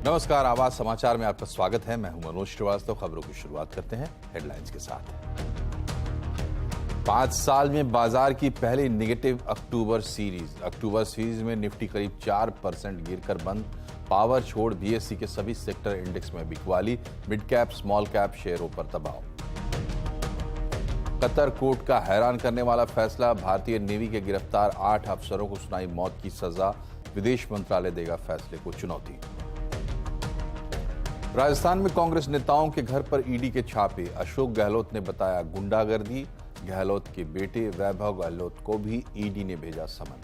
नमस्कार, आवाज समाचार में आपका स्वागत है। मैं हूं मनोज श्रीवास्तव। खबरों की शुरुआत करते हैं हेडलाइंस के साथ। 5 साल में बाजार की पहली नेगेटिव अक्टूबर सीरीज में निफ्टी करीब 4% गिरकर बंद। पावर छोड़ बीएसई के सभी सेक्टर इंडेक्स में बिकवाली। मिड कैप स्मॉल कैप शेयरों पर दबाव। कतर कोर्ट का हैरान करने वाला फैसला। भारतीय नेवी के गिरफ्तार 8 अफसरों को सुनाई मौत की सजा। विदेश मंत्रालय देगा फैसले को चुनौती। राजस्थान में कांग्रेस नेताओं के घर पर ईडी के छापे। अशोक गहलोत ने बताया गुंडागर्दी। गहलोत के बेटे वैभव गहलोत को भी ईडी ने भेजा समन।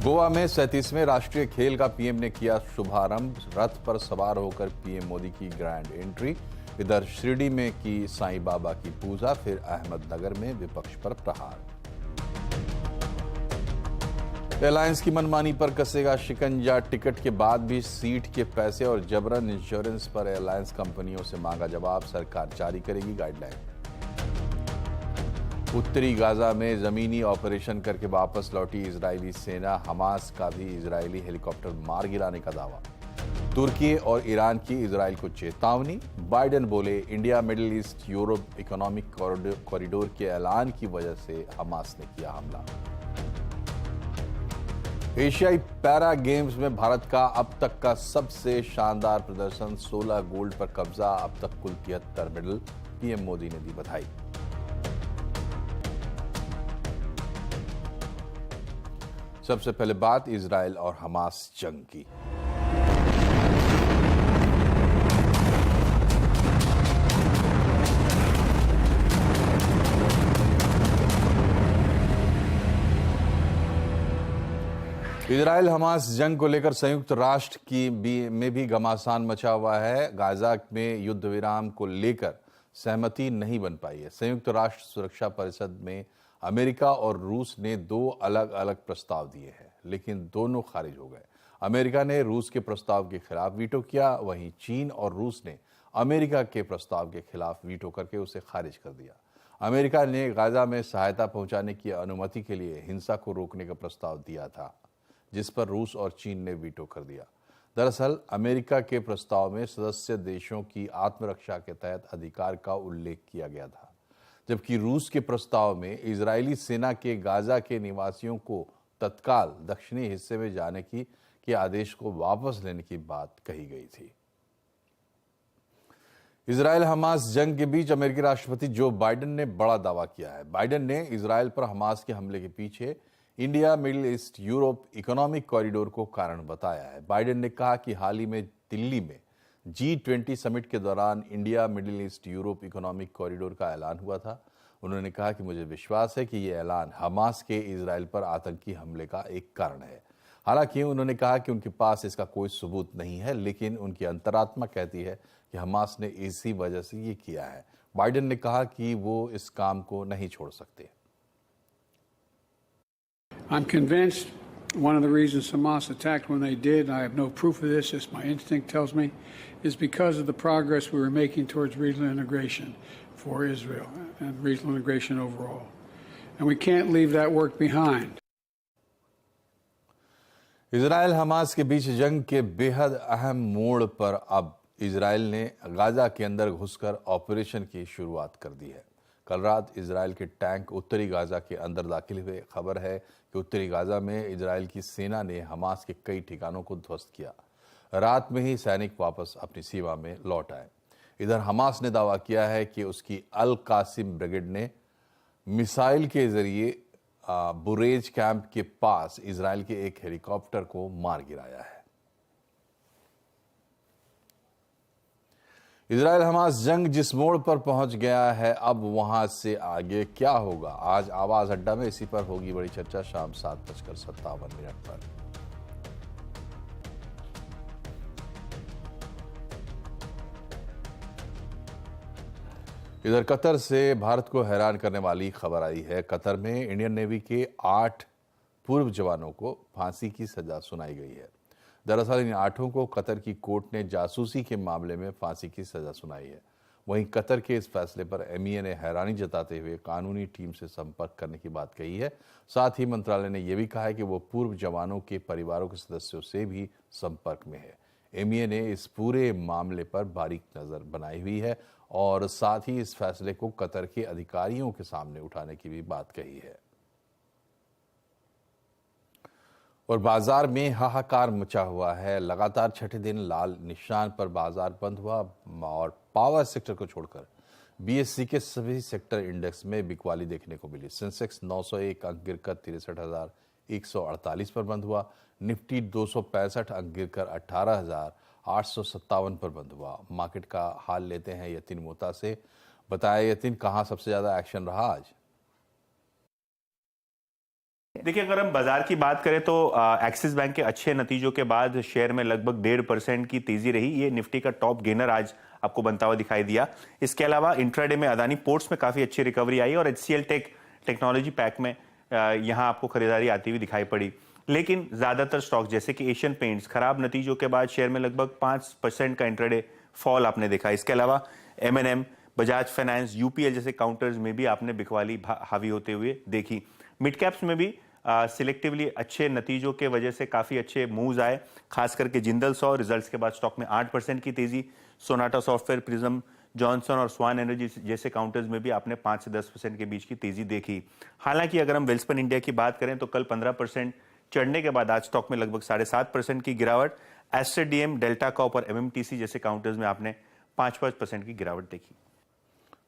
गोवा में 37वें राष्ट्रीय खेल का पीएम ने किया शुभारंभ। रथ पर सवार होकर पीएम मोदी की ग्रैंड एंट्री। इधर शिरडी में की साईं बाबा की पूजा। फिर अहमदनगर में विपक्ष पर प्रहार। एयरलाइंस की मनमानी पर कसेगा शिकंजा। टिकट के बाद भी सीट के पैसे और जबरन इंश्योरेंस पर एयरलाइंस कंपनियों से मांगा जवाब। सरकार जारी करेगी गाइडलाइन। उत्तरी गाजा में जमीनी ऑपरेशन करके वापस लौटी इजरायली सेना। हमास का भी इजरायली हेलीकॉप्टर मार गिराने का दावा। तुर्की और ईरान की इजरायल को चेतावनी। बाइडेन बोले India middle east Europe economic corridor के ऐलान की वजह से हमास ने किया हमला। एशियाई पैरा गेम्स में भारत का अब तक का सबसे शानदार प्रदर्शन। 16 गोल्ड पर कब्जा। अब तक कुल 73 मेडल। पीएम मोदी ने दी बधाई। सबसे पहले बात इजरायल और हमास जंग की। इजरायल हमास जंग को लेकर संयुक्त राष्ट्र में भी घमासान मचा हुआ है। गाजा में युद्ध विराम को लेकर सहमति नहीं बन पाई है। संयुक्त राष्ट्र सुरक्षा परिषद में अमेरिका और रूस ने 2 अलग अलग प्रस्ताव दिए हैं, लेकिन दोनों खारिज हो गए। अमेरिका ने रूस के प्रस्ताव के खिलाफ वीटो किया, वहीं चीन और रूस ने अमेरिका के प्रस्ताव के खिलाफ वीटो करके उसे खारिज कर दिया। अमेरिका ने गाजा में सहायता पहुंचाने की अनुमति के लिए हिंसा को रोकने का प्रस्ताव दिया था, जिस पर रूस और चीन ने वीटो कर दिया। दरअसल अमेरिका के प्रस्ताव में सदस्य देशों की आत्मरक्षा के तहत अधिकार का उल्लेख किया गया था, जबकि रूस के प्रस्ताव में इजरायली सेना के गाजा के निवासियों को तत्काल दक्षिणी हिस्से में जाने के आदेश को वापस लेने की बात कही गई थी। इजरायल हमास जंग के बीच अमेरिकी राष्ट्रपति जो बाइडेन ने बड़ा दावा किया है। बाइडेन ने इजरायल पर हमास के हमले के पीछे India middle east Europe economic corridor को कारण बताया है। बाइडेन ने कहा कि हाल ही में दिल्ली में G20 समिट के दौरान India middle east Europe economic corridor का ऐलान हुआ था। उन्होंने कहा कि मुझे विश्वास है कि यह ऐलान हमास के इजरायल पर आतंकी हमले का एक कारण है। हालांकि उन्होंने कहा कि उनके पास इसका कोई सबूत नहीं है, लेकिन उनकी अंतरात्मा कहती है कि हमास ने इसी वजह से ये किया है। बाइडेन ने कहा कि वो इस काम को नहीं छोड़ सकते। I'm convinced one of the reasons Hamas attacked when they did, I have no proof of this, just my instinct tells me, is because of the progress we were making towards regional integration for Israel and regional integration overall. And we can't leave that work behind. Israel Hamas के बीच जंग के बेहद अहम मोड़ पर अब Israel ने Gaza के अंदर घुसकर ऑपरेशन की शुरुआत कर दी है। कल रात इजरायल के टैंक उत्तरी गाजा के अंदर दाखिल हुए। खबर है कि उत्तरी गाजा में इजरायल की सेना ने हमास के कई ठिकानों को ध्वस्त किया। रात में ही सैनिक वापस अपनी सीमा में लौट आए। इधर हमास ने दावा किया है कि उसकी अल कासिम ब्रिगेड ने मिसाइल के जरिए बुरेज कैंप के पास इजरायल के एक हेलीकॉप्टर को मार गिराया है। इजरायल हमास जंग जिस मोड़ पर पहुंच गया है, अब वहां से आगे क्या होगा? आज आवाज अड्डा में इसी पर होगी बड़ी चर्चा शाम 7:57 पर। इधर कतर से भारत को हैरान करने वाली खबर आई है। कतर में इंडियन नेवी के 8 पूर्व जवानों को फांसी की सजा सुनाई गई है। दरअसल इन 8 को कतर की कोर्ट ने जासूसी के मामले में फांसी की सजा सुनाई है। वहीं कतर के इस फैसले पर एमईए ने हैरानी जताते हुए कानूनी टीम से संपर्क करने की बात कही है। साथ ही मंत्रालय ने यह भी कहा है कि वो पूर्व जवानों के परिवारों के सदस्यों से भी संपर्क में है। एमईए ने इस पूरे मामले पर बारीक नजर बनाई हुई है और साथ ही इस फैसले को कतर के अधिकारियों के सामने उठाने की भी बात कही है। और बाजार में हाहाकार मचा हुआ है। लगातार छठे दिन लाल निशान पर बाजार बंद हुआ और पावर सेक्टर को छोड़कर बीएसई के सभी सेक्टर इंडेक्स में बिकवाली देखने को मिली। सेंसेक्स 901 अंक गिरकर 63,148 पर बंद हुआ। निफ्टी 265 अंक गिरकर 18,857 पर बंद हुआ। मार्केट का हाल लेते हैं यतीन मोता से। बताया यतीन, कहां सबसे ज्यादा एक्शन रहा आज? देखिए, अगर हम बाजार की बात करें तो एक्सिस बैंक के अच्छे नतीजों के बाद शेयर में लगभग 1.5% की तेजी रही। ये निफ्टी का टॉप गेनर आज आपको बनता हुआ दिखाई दिया। इसके अलावा इंट्राडे में अदानी पोर्ट्स में काफी अच्छी रिकवरी आई और एचसीएल टेक्नोलॉजी पैक में यहां आपको खरीदारी आती हुई दिखाई पड़ी। लेकिन ज्यादातर स्टॉक जैसे कि एशियन पेंट्स खराब नतीजों के बाद शेयर में लगभग 5% का इंट्राडे फॉल आपने देखा। इसके अलावा एमएनएम, बजाज फाइनेंस, यूपीएल जैसे काउंटर्स में भी आपने बिकवाली हावी होते हुए देखी। मिड कैप्स में भी सिलेक्टिवली अच्छे नतीजों के वजह से काफी अच्छे मूव्स आए, खास करके जिंदल सॉ रिजल्ट्स के बाद स्टॉक में 8% की तेजी। सोनाटा सॉफ्टवेयर, प्रिज्म, जॉनसन और स्वान एनर्जी जैसे काउंटर्स में भी आपने 5 से 10% के बीच की तेजी देखी। हालांकि अगर हम वेल्सपन इंडिया की बात करें तो कल 15% चढ़ने के बाद आज स्टॉक में लगभग 7.5% की गिरावट। एस्टर डीएम, डेल्टा कॉप और एमएमटीसी जैसे काउंटर्स में आपने 5% की गिरावट देखी।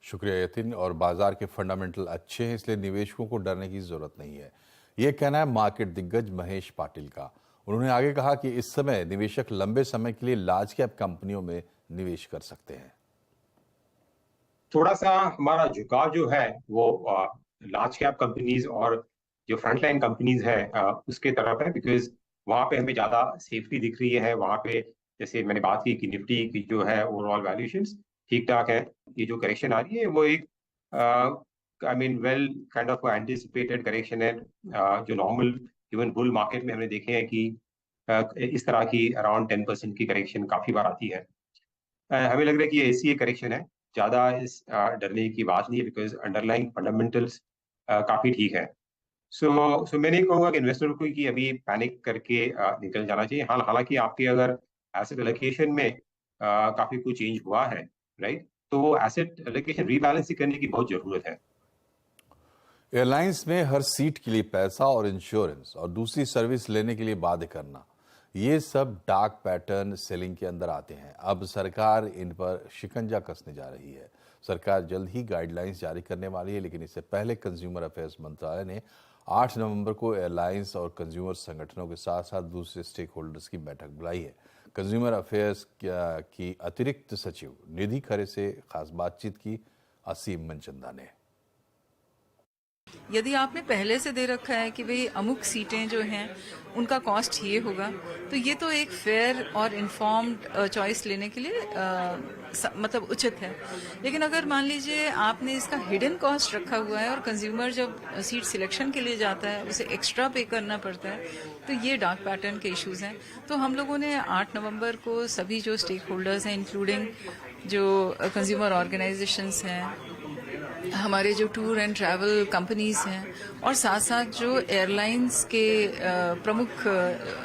शुक्रिया यतीन। और बाजार के फंडामेंटल अच्छे हैं, इसलिए निवेशकों को डरने की जरूरत नहीं है, यह कहना है मार्केट दिग्गज महेश पाटिल का। उन्होंने आगे कहा कि इस समय निवेशक लंबे समय के लिए लार्ज कैप कंपनियों में निवेश कर सकते हैं। थोड़ा सा हमारा झुकाव जो है वो लार्ज कैप कंपनीज और जो फ्रंटलाइन कंपनीज है उसके तरफ है, बिकॉज वहां पे हमें ज्यादा सेफ्टी दिख रही है। वहां पे जैसे मैंने बात की कि निफ्टी की जो है ओवरऑल वैल्यूएशंस ठीक ठाक है। ये जो करेक्शन आ रही है वो एक I mean well kind of anticipated correction है। जो नॉर्मल इवन बुल मार्केट में हमने देखे हैं कि इस तरह की अराउंड 10% की करेक्शन काफी बार आती है। हमें लग रहा है कि ये ऐसी करेक्शन है, ज्यादा इस डरने की बात नहीं है, बिकॉज अंडरलाइंग फंडामेंटल्स काफी ठीक है। सो मैं नहीं कहूँगा कि इन्वेस्टर को कि अभी पैनिक करके निकल जाना चाहिए। हालांकि आपके अगर एसेट एलोकेशन में काफी कुछ चेंज हुआ है, राइट, तो वो एसेट एलोकेशन रीबैलेंसिंग करने की बहुत जरूरत है। एयरलाइंस में हर सीट के लिए पैसा और इंश्योरेंस और दूसरी सर्विस लेने के लिए बाध्य करना, ये सब डार्क पैटर्न सेलिंग के अंदर आते हैं। अब सरकार इन पर शिकंजा कसने जा रही है। सरकार जल्द ही गाइडलाइंस जारी करने वाली है, लेकिन इससे पहले कंज्यूमर अफेयर्स मंत्रालय ने 8 नवंबर को एयरलाइंस और कंज्यूमर संगठनों के साथ साथ दूसरे स्टेक होल्डर्स की बैठक बुलाई है। कंज्यूमर अफेयर्स की अतिरिक्त सचिव निधि खरे से खास बातचीत की असीम मनचंदा ने। यदि आपने पहले से दे रखा है कि भाई अमुक सीटें जो हैं उनका कॉस्ट ये होगा, तो ये तो एक फेयर और इन्फॉर्म्ड चॉइस लेने के लिए मतलब उचित है। लेकिन अगर मान लीजिए आपने इसका हिडन कॉस्ट रखा हुआ है और कंज्यूमर जब सीट सिलेक्शन के लिए जाता है उसे एक्स्ट्रा पे करना पड़ता है, तो ये डार्क पैटर्न के इश्यूज हैं। तो हम लोगों ने 8 नवंबर को सभी जो स्टेक होल्डर्स हैं, इंक्लूडिंग जो कंज्यूमर ऑर्गेनाइजेशंस हैं, हमारे जो टूर एंड ट्रैवल कंपनीज हैं और साथ साथ जो एयरलाइंस के प्रमुख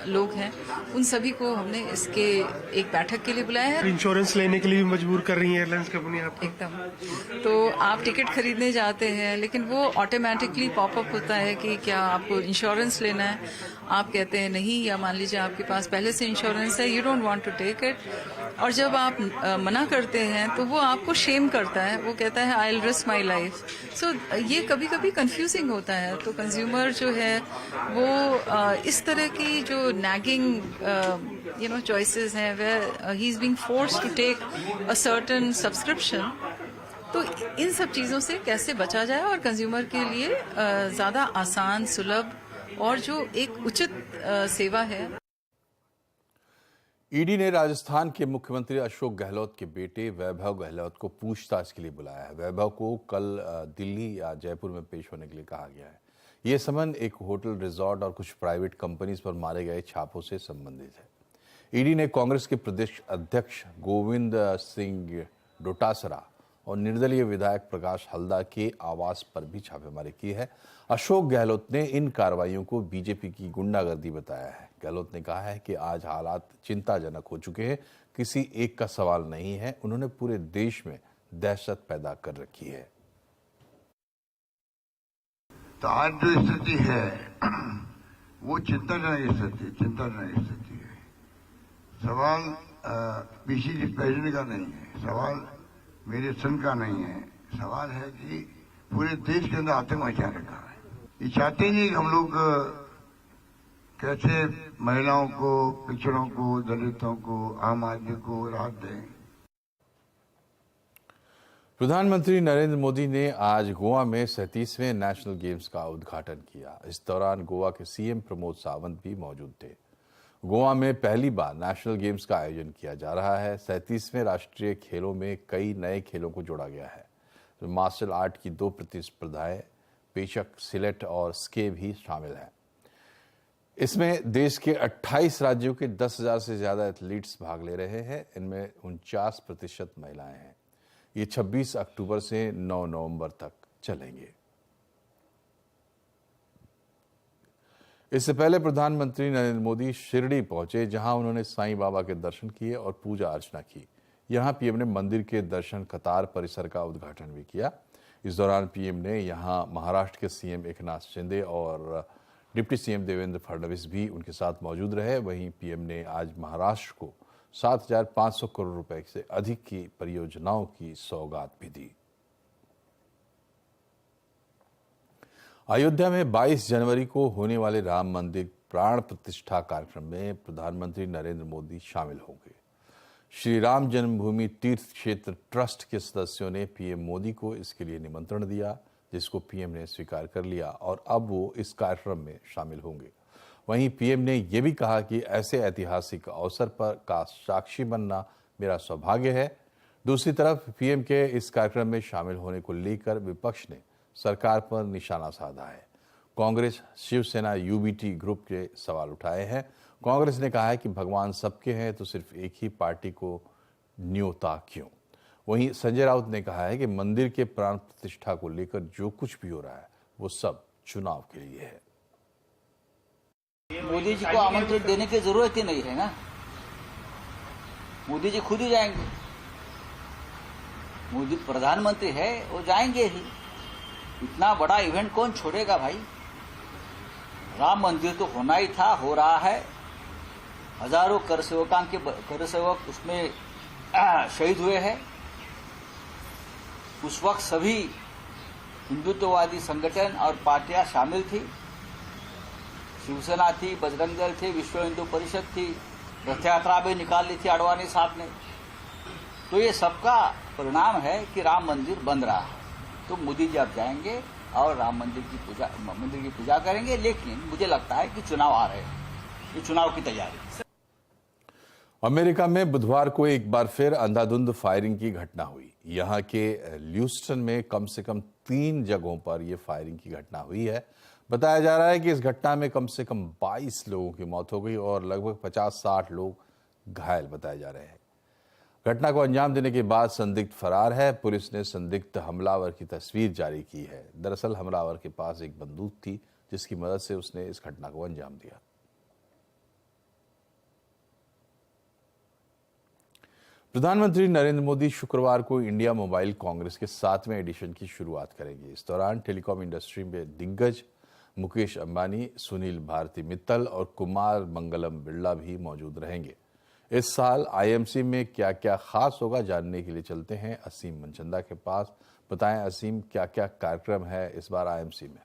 लोग हैं, उन सभी को हमने इसके एक बैठक के लिए बुलाया है। इंश्योरेंस लेने के लिए भी मजबूर कर रही है एयरलाइंस कंपनी आपको। एकदम। तो आप टिकट खरीदने जाते हैं, लेकिन वो ऑटोमेटिकली पॉपअप होता है कि क्या आपको इंश्योरेंस लेना है। आप कहते हैं नहीं, या मान लीजिए आपके पास पहले से इंश्योरेंस है, you don't want to take it, और जब आप मना करते हैं तो वो आपको शेम करता है। वो कहता है I will risk my life. So ये कभी कभी कंफ्यूजिंग होता है। तो कंज्यूमर जो है वो इस तरह की जो नैगिंग चॉइसेस हैं, where he is being forced to take a certain subscription, तो इन सब चीज़ों से कैसे बचा जाए और कंज्यूमर के लिए ज़्यादा आसान, सुलभ और जो एक उचित सेवा है। ईडी ने राजस्थान के मुख्यमंत्री अशोक गहलोत के बेटे वैभव गहलोत को पूछताछ के लिए बुलाया है। वैभव को कल दिल्ली या जयपुर में पेश होने के लिए कहा गया है। यह संबंध एक होटल, रिजॉर्ट और कुछ प्राइवेट कंपनीज पर मारे गए छापों से संबंधित है। ईडी ने कांग्रेस के प्रदेश अध्यक्ष गोविंद सिंह डोटासरा और निर्दलीय विधायक प्रकाश हल्दा के आवास पर भी छापेमारी की है। अशोक गहलोत ने इन कार्रवाइयों को बीजेपी की गुंडागर्दी बताया है। गहलोत ने कहा है कि आज हालात चिंताजनक हो चुके हैं, किसी एक का सवाल नहीं है, उन्होंने पूरे देश में दहशत पैदा कर रखी है। तो आज जो स्थिति है वो चिंताजनक स्थिति है। सवाल पीसीसी प्रेसिडेंट का नहीं है, सवाल मेरे सन का नहीं है, सवाल है कि पूरे देश के अंदर आतंक मचा रखा है। ये चाहते नहीं कि हम लोग कैसे महिलाओं को, पिछड़ों को, दलितों को, आम आदमी को राहत दें। प्रधानमंत्री नरेंद्र मोदी ने आज गोवा में 37वें नेशनल गेम्स का उद्घाटन किया। इस दौरान गोवा के सीएम प्रमोद सावंत भी मौजूद थे। गोवा में पहली बार नेशनल गेम्स का आयोजन किया जा रहा है। 37वें राष्ट्रीय खेलों में कई नए खेलों को जोड़ा गया है। तो मार्शल आर्ट की 2 प्रतिस्पर्धाएं, पेचक, सिलेट और स्के भी शामिल हैं। इसमें देश के 28 राज्यों के 10,000 से ज्यादा एथलीट्स भाग ले रहे हैं। इनमें 49% महिलाएं हैं। ये 26 अक्टूबर से 9 नवंबर तक चलेंगे। इससे पहले प्रधानमंत्री नरेंद्र मोदी शिरडी पहुंचे, जहां उन्होंने साईं बाबा के दर्शन किए और पूजा अर्चना की। यहां पीएम ने मंदिर के दर्शन कतार परिसर का उद्घाटन भी किया। इस दौरान पीएम ने यहां महाराष्ट्र के सीएम एकनाथ शिंदे और डिप्टी सीएम देवेंद्र फडणवीस भी उनके साथ मौजूद रहे। वहीं पीएम ने आज महाराष्ट्र को 7,500 करोड़ रुपए से अधिक की परियोजनाओं की सौगात भी दी। अयोध्या में 22 जनवरी को होने वाले राम मंदिर प्राण प्रतिष्ठा कार्यक्रम में प्रधानमंत्री नरेंद्र मोदी शामिल होंगे। श्री राम जन्मभूमि तीर्थ क्षेत्र ट्रस्ट के सदस्यों ने पीएम मोदी को इसके लिए निमंत्रण दिया, जिसको पीएम ने स्वीकार कर लिया और अब वो इस कार्यक्रम में शामिल होंगे। वहीं पीएम ने यह भी कहा कि ऐसे ऐतिहासिक अवसर पर का साक्षी बनना मेरा सौभाग्य है। दूसरी तरफ पीएम के इस कार्यक्रम में शामिल होने को लेकर विपक्ष ने सरकार पर निशाना साधा है। कांग्रेस, शिवसेना, यूबीटी ग्रुप के सवाल उठाए हैं। कांग्रेस ने कहा है कि भगवान सबके हैं तो सिर्फ एक ही पार्टी को न्योता क्यों। वहीं संजय राउत ने कहा है कि मंदिर के प्राण प्रतिष्ठा को लेकर जो कुछ भी हो रहा है वो सब चुनाव के लिए है। मोदी जी को आमंत्रण देने की जरूरत ही नहीं है ना, मोदी जी खुद ही जाएंगे। मोदी प्रधानमंत्री है, वो जाएंगे ही। इतना बड़ा इवेंट कौन छोड़ेगा भाई। राम मंदिर तो होना ही था, हो रहा है। हजारों कर सेवक उसमें शहीद हुए हैं। उस वक्त सभी हिंदुत्ववादी संगठन और पार्टियां शामिल थी। शिवसेना थी, बजरंग दल थे, विश्व हिंदू परिषद थी, रथ यात्रा भी निकाल ली थी आडवाणी साहब ने। तो ये सबका परिणाम है कि राम मंदिर बन रहा है। तो मोदी जी अब जाएंगे और राम मंदिर की पूजा करेंगे। लेकिन मुझे लगता है कि चुनाव आ रहे हैं, ये चुनाव की तैयारी। अमेरिका में बुधवार को एक बार फिर अंधाधुंध फायरिंग की घटना हुई। यहां के ल्यूस्टन में कम से कम 3 जगहों पर यह फायरिंग की घटना हुई है। बताया जा रहा है कि इस घटना में कम से कम 22 लोगों की मौत हो गई और लगभग 50-60 लोग घायल बताए जा रहे हैं। घटना को अंजाम देने के बाद संदिग्ध फरार है। पुलिस ने संदिग्ध हमलावर की तस्वीर जारी की है। दरअसल हमलावर के पास एक बंदूक थी, जिसकी मदद से उसने इस घटना को अंजाम दिया। प्रधानमंत्री नरेंद्र मोदी शुक्रवार को इंडिया मोबाइल कांग्रेस के 7वें एडिशन की शुरुआत करेंगे। इस दौरान टेलीकॉम इंडस्ट्री में दिग्गज मुकेश अंबानी, सुनील भारती मित्तल और कुमार मंगलम बिरला भी मौजूद रहेंगे। इस साल आईएमसी में क्या क्या खास होगा, जानने के लिए चलते हैं असीम मनचंदा के पास। बताएं असीम, क्या क्या कार्यक्रम है इस बार आईएमसी में?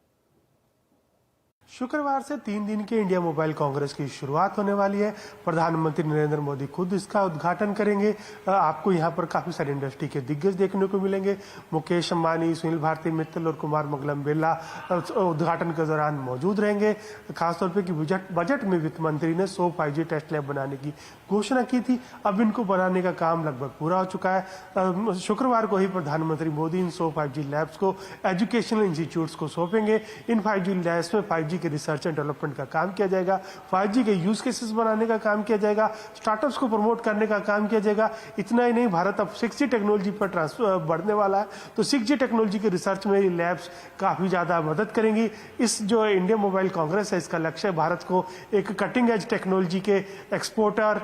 शुक्रवार से 3 दिन के इंडिया मोबाइल कांग्रेस की शुरुआत होने वाली है। प्रधानमंत्री नरेंद्र मोदी खुद इसका उद्घाटन करेंगे। आपको यहां पर काफी सारे इंडस्ट्री के दिग्गज देखने को मिलेंगे। मुकेश अंबानी, सुनील भारती मित्तल और कुमार मंगलम बिरला उद्घाटन के दौरान मौजूद रहेंगे। खासतौर पर कि बजट में वित्त मंत्री ने 100 5G टेस्ट लैब बनाने की घोषणा की थी। अब इनको बनाने का काम लगभग पूरा हो चुका है। शुक्रवार को ही प्रधानमंत्री मोदी इन 100 5G लैब्स को एजुकेशनल इंस्टीट्यूट्स को सौंपेंगे। इन 5G लैब्स में 5G के रिसर्च एंड डेवलपमेंट का काम किया जाएगा, 5G के यूज केसेस बनाने का काम किया जाएगा, स्टार्टअप्स को प्रमोट करने का काम किया जाएगा। इतना ही नहीं, भारत अब 6G टेक्नोलॉजी पर बढ़ने वाला है, तो 6G टेक्नोलॉजी के रिसर्च में लैब्स काफ़ी ज़्यादा मदद करेंगी। इस जो इंडिया मोबाइल कांग्रेस है, इसका लक्ष्य है भारत को एक कटिंग एज टेक्नोलॉजी के एक्सपोर्टर,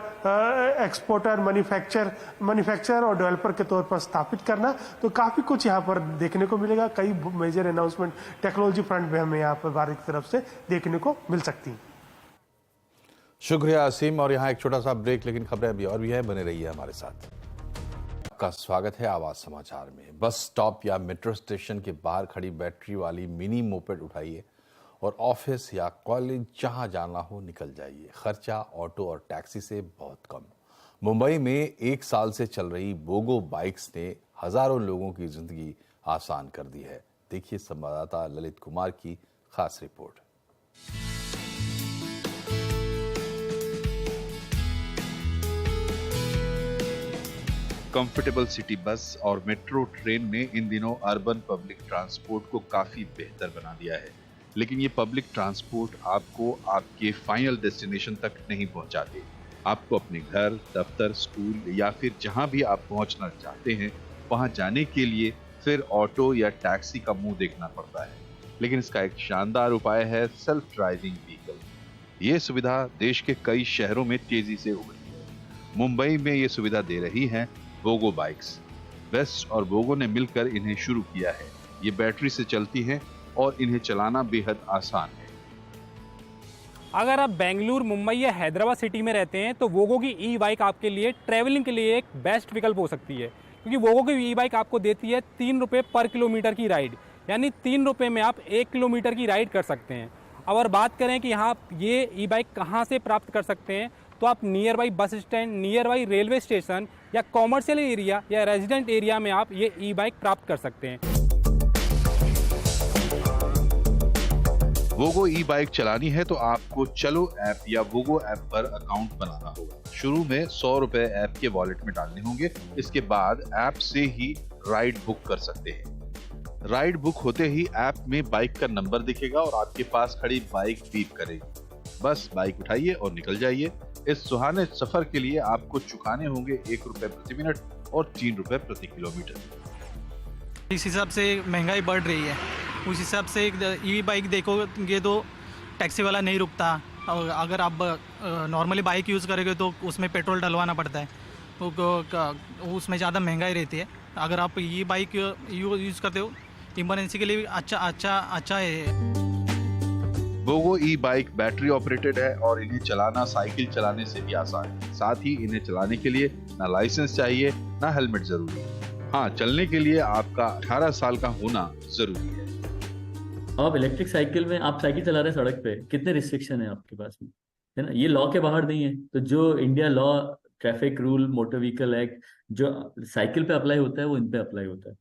मैन्युफैक्चरर और डेवलपर के तौर पर स्थापित करना। तो काफ़ी कुछ यहाँ पर देखने को मिलेगा, कई मेजर अनाउंसमेंट टेक्नोलॉजी फ्रंट में हमें यहाँ पर भारत की तरफ से देखने को मिल सकती हैं। शुक्रिया असीम। और यहाँ एक छोटा सा ब्रेक, लेकिन खबरें अभी और भी है, बने रहिए हमारे साथ। आपका स्वागत है आवाज समाचार में। बस स्टॉप या मेट्रो स्टेशन के बाहर खड़ी बैटरी वाली मिनी मोपेड उठाइए और ऑफिस या कॉलेज जहां जाना हो निकल जाइए। खर्चा ऑटो और टैक्सी से बहुत कम। मुंबई में 1 साल से चल रही वोगो बाइक्स ने हजारों लोगों की जिंदगी आसान कर दी है। देखिए संवाददाता ललित कुमार की खास रिपोर्ट। कंफर्टेबल सिटी बस और मेट्रो ट्रेन ने इन दिनों अर्बन पब्लिक ट्रांसपोर्ट को काफी बेहतर बना दिया है, लेकिन ये पब्लिक ट्रांसपोर्ट आपको आपके फाइनल डेस्टिनेशन तक नहीं पहुंचाते। आपको अपने घर, दफ्तर, स्कूल या फिर जहां भी आप पहुंचना चाहते हैं वहां जाने के लिए फिर ऑटो या टैक्सी का मुंह देखना पड़ता है। लेकिन इसका एक शानदार उपाय है सेल्फ ड्राइविंग व्हीकल। ये सुविधा देश के कई शहरों में तेजी से उभरी है। मुंबई में ये सुविधा दे रही है वोगो बाइक्स। वेस्ट और वोगो ने मिलकर इन्हें शुरू किया है। ये बैटरी से चलती हैं और इन्हें चलाना बेहद आसान है। अगर आप बेंगलुरु, मुंबई या हैदराबाद सिटी में रहते हैं तो वोगो की ई बाइक आपके लिए ट्रैवलिंग के लिए एक बेस्ट विकल्प हो सकती है, क्योंकि वोगो की ई बाइक आपको देती है 3 रुपये पर किलोमीटर की राइड, यानी 3 रुपये में आप 1 किलोमीटर की राइड कर सकते हैं। अगर बात करें कि यहाँ ये ई बाइक कहाँ से प्राप्त कर सकते हैं, तो आप near by bus stand, near by railway station या कॉमर्शियल एरिया या रेजिडेंट एरिया में आप ये ई बाइक प्राप्त कर सकते हैं। वोगो ई बाइक चलानी है तो आपको चलो ऐप या वोगो ऐप पर अकाउंट बनाना होगा। शुरू में 100 रुपए ऐप के वॉलेट में डालने होंगे। इसके बाद ऐप से ही राइड बुक कर सकते हैं। राइड बुक होते ही ऐप में बाइक का नंबर दिखेगा और आपके पास खड़ी बाइक बीप करेगी। बस बाइक उठाइए और निकल जाइए। इस सुहाने सफर के लिए आपको चुकाने होंगे 1 रुपए प्रति मिनट और 3 रुपए प्रति किलोमीटर। इस हिसाब से महंगाई बढ़ रही है, उस हिसाब से ई बाइक देखोगे तो टैक्सी वाला नहीं रुकता। और अगर आप नॉर्मली बाइक यूज़ करोगे तो उसमें पेट्रोल डलवाना पड़ता है, तो उसमें ज़्यादा महंगाई रहती है। अगर आप ई बाइक यूज़ करते हो इमरजेंसी के लिए अच्छा है। वोगो ई बाइक बैटरी ऑपरेटेड है और इन्हें चलाना साइकिल चलाने से भी आसान है। साथ ही इन्हें चलाने के लिए ना लाइसेंस चाहिए ना हेलमेट जरूरी है। हाँ, चलने के लिए आपका 18 साल का होना जरूरी है। आप इलेक्ट्रिक साइकिल में आप साइकिल चला रहे हैं सड़क पे, कितने रिस्ट्रिक्शन है आपके पास में, है ना? ये लॉ के बाहर नहीं है। तो जो India law, traffic rule, motor vehicle act जो साइकिल पे अप्लाई होता है वो इन पे अप्लाई होता है।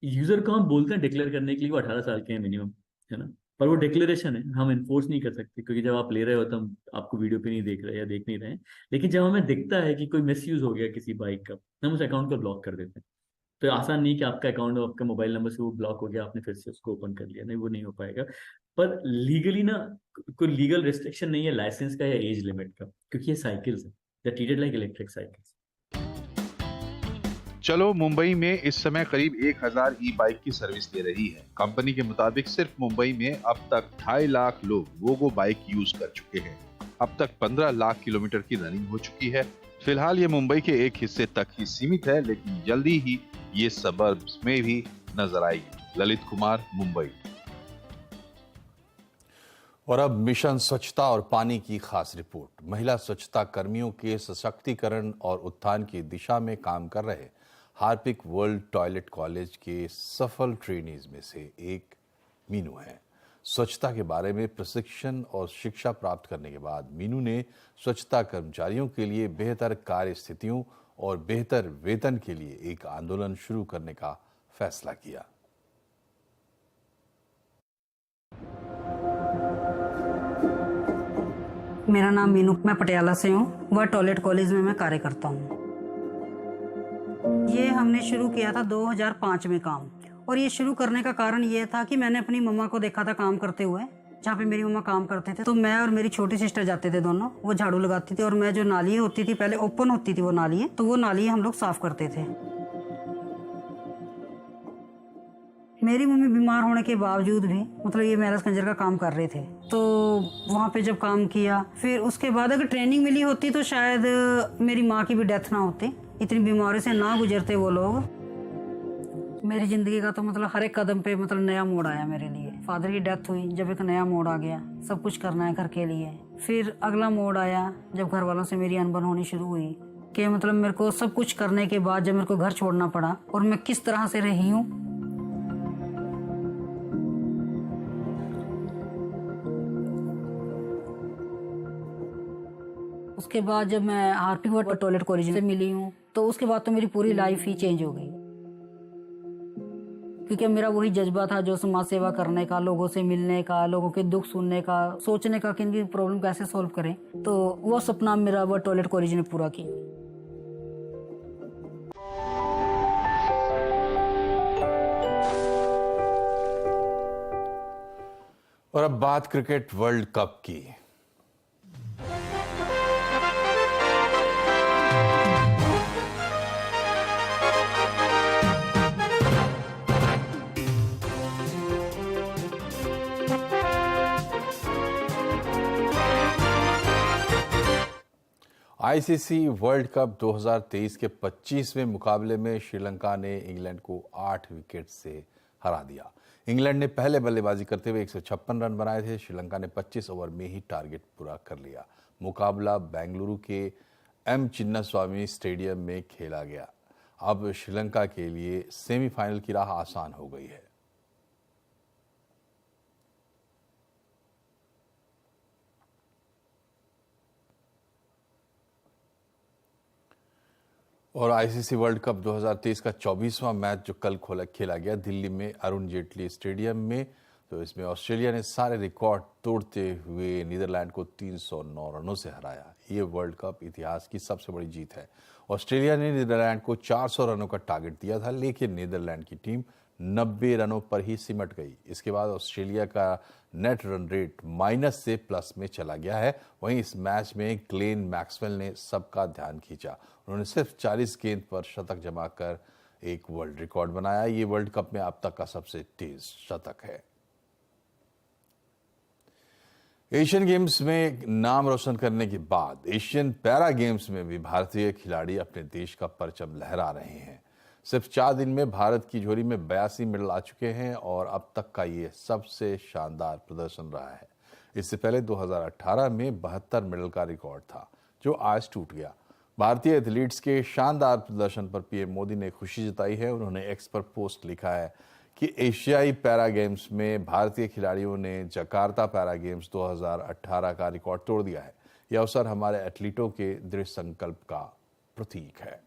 यूजर को हम बोलते हैं डिक्लेयर करने के लिए वो 18 साल के हैं मिनिमम, है ना? पर वो डिक्लेरेशन है, हम इन्फोर्स नहीं कर सकते, क्योंकि जब आप ले रहे हो तो हम आपको वीडियो पे नहीं देख रहे या देख नहीं रहे हैं। लेकिन जब हमें दिखता है कि कोई मिसयूज हो गया किसी बाइक का, हम उस अकाउंट को ब्लॉक कर देते हैं। तो आसान नहीं कि आपका अकाउंट आपका मोबाइल नंबर से वो ब्लॉक हो गया, आपने फिर से उसको ओपन कर लिया, नहीं, वो नहीं हो पाएगा। पर लीगली ना कोई लीगल रिस्ट्रिक्शन नहीं है लाइसेंस का या एज लिमिट का, क्योंकि ये साइकिल्स है, they are treated like electric cycles. चलो मुंबई में इस समय करीब 1000 ई बाइक की सर्विस दे रही है। कंपनी के मुताबिक सिर्फ मुंबई में अब तक 2.5 लाख लोग वोगो बाइक यूज कर चुके हैं। अब तक 15 लाख किलोमीटर की रनिंग हो चुकी है। फिलहाल ये मुंबई के एक हिस्से तक ही सीमित है, लेकिन जल्दी ही ये सबर्ब्स में भी नजर आएगी। ललित कुमार, मुंबई। और अब मिशन स्वच्छता और पानी की खास रिपोर्ट। महिला स्वच्छता कर्मियों के सशक्तिकरण और उत्थान की दिशा में काम कर रहे हार्पिक वर्ल्ड टॉयलेट कॉलेज के सफल ट्रेनीज में से एक मीनू है। स्वच्छता के बारे में प्रशिक्षण और शिक्षा प्राप्त करने के बाद मीनू ने स्वच्छता कर्मचारियों के लिए बेहतर कार्य स्थितियों और बेहतर वेतन के लिए एक आंदोलन शुरू करने का फैसला किया। मेरा नाम मीनू, मैं पटियाला से हूँ। वह टॉयलेट कॉलेज में मैं कार्य करता हूँ। ये हमने शुरू किया था 2005 में काम, और ये शुरू करने का कारण ये था कि मैंने अपनी मम्मा को देखा था काम करते हुए, जहाँ पे मेरी मम्मा काम करते थे। तो मैं और मेरी छोटी सिस्टर जाते थे दोनों, वो झाड़ू लगाती थी और मैं जो नाली होती थी, पहले ओपन होती थी वो नाली, तो वो नाली हम लोग साफ करते थे। मेरी मम्मी बीमार होने के बावजूद भी मतलब ये मैरेज कंजर का काम कर रहे थे। तो वहाँ पे जब काम किया, फिर उसके बाद अगर ट्रेनिंग मिली होती तो शायद मेरी माँ की भी डेथ ना होती, इतनी बीमारी से ना गुजरते वो लोग। मेरी जिंदगी का तो मतलब हर एक कदम पे मतलब नया मोड़ आया मेरे लिए। फादर की डेथ हुई, जब एक नया मोड़ आ गया, सब कुछ करना है घर के लिए। फिर अगला मोड़ आया जब घर वालों से मेरी अनबन होनी शुरू हुई कि मतलब मेरे को सब कुछ करने के बाद जब मेरे को घर छोड़ना पड़ा और मैं किस तरह से रही हूँ। उसके बाद जब मैं हार्पिक वाटर टॉयलेट कॉलेज से मिली हूँ तो उसके बाद तो मेरी पूरी लाइफ ही चेंज हो गई, क्योंकि मेरा वही जज्बा था जो समाज सेवा करने का, लोगों से मिलने का, लोगों के दुख सुनने का, सोचने का कि इनकी प्रॉब्लम कैसे सॉल्व करें। तो वो सपना मेरा वो टॉयलेट कॉलेज ने पूरा किया। और अब बात क्रिकेट वर्ल्ड कप की। आईसीसी वर्ल्ड कप 2023 के 25वें मुकाबले में श्रीलंका ने इंग्लैंड को 8 विकेट से हरा दिया। इंग्लैंड ने पहले बल्लेबाजी करते हुए 156 रन बनाए थे। श्रीलंका ने 25 ओवर में ही टारगेट पूरा कर लिया। मुकाबला बेंगलुरु के एम चिन्नास्वामी स्टेडियम में खेला गया। अब श्रीलंका के लिए सेमीफाइनल की राह आसान हो गई है। और आईसीसी वर्ल्ड कप 2023 का 24वां मैच जो कल खेला गया दिल्ली में अरुण जेटली स्टेडियम में, तो इसमें ऑस्ट्रेलिया ने सारे रिकॉर्ड तोड़ते हुए नीदरलैंड को 309 रनों से हराया। ये वर्ल्ड कप इतिहास की सबसे बड़ी जीत है। ऑस्ट्रेलिया ने नीदरलैंड को 400 रनों का टारगेट दिया था, लेकिन नीदरलैंड की टीम 90 रनों पर ही सिमट गई। इसके बाद ऑस्ट्रेलिया का नेट रन रेट माइनस से प्लस में चला गया है। वहीं इस मैच में ग्लेन मैक्सवेल ने सबका ध्यान खींचा। उन्होंने सिर्फ 40 गेंद पर शतक जमाकर एक वर्ल्ड रिकॉर्ड बनाया। ये वर्ल्ड कप में अब तक का सबसे तेज शतक है। एशियन गेम्स में नाम रोशन करने के बाद एशियन पैरा गेम्स में भी भारतीय खिलाड़ी अपने देश का परचम लहरा रहे हैं। सिर्फ 4 दिन में भारत की झोली में 82 मेडल आ चुके हैं और अब तक का ये सबसे शानदार प्रदर्शन रहा है। इससे पहले 2018 में 72 मेडल का रिकॉर्ड था, जो आज टूट गया। भारतीय एथलीट्स के शानदार प्रदर्शन पर पीएम मोदी ने खुशी जताई है। उन्होंने एक्स पर पोस्ट लिखा है कि एशियाई पैरा गेम्स में भारतीय खिलाड़ियों ने जकार्ता पैरा गेम्स 2018 का रिकॉर्ड तोड़ दिया है। यह अवसर हमारे एथलीटों के दृढ़ संकल्प का प्रतीक है।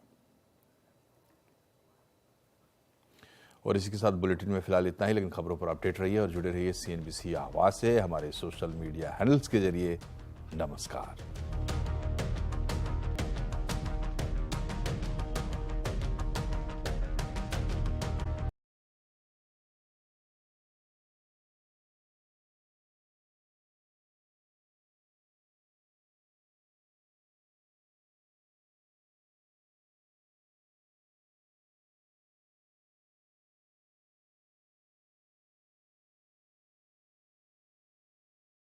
और इसी के साथ बुलेटिन में फिलहाल इतना ही, लेकिन खबरों पर अपडेट रहिए और जुड़े रहिए CNBC आवाज से हमारे सोशल मीडिया हैंडल्स के जरिए। नमस्कार।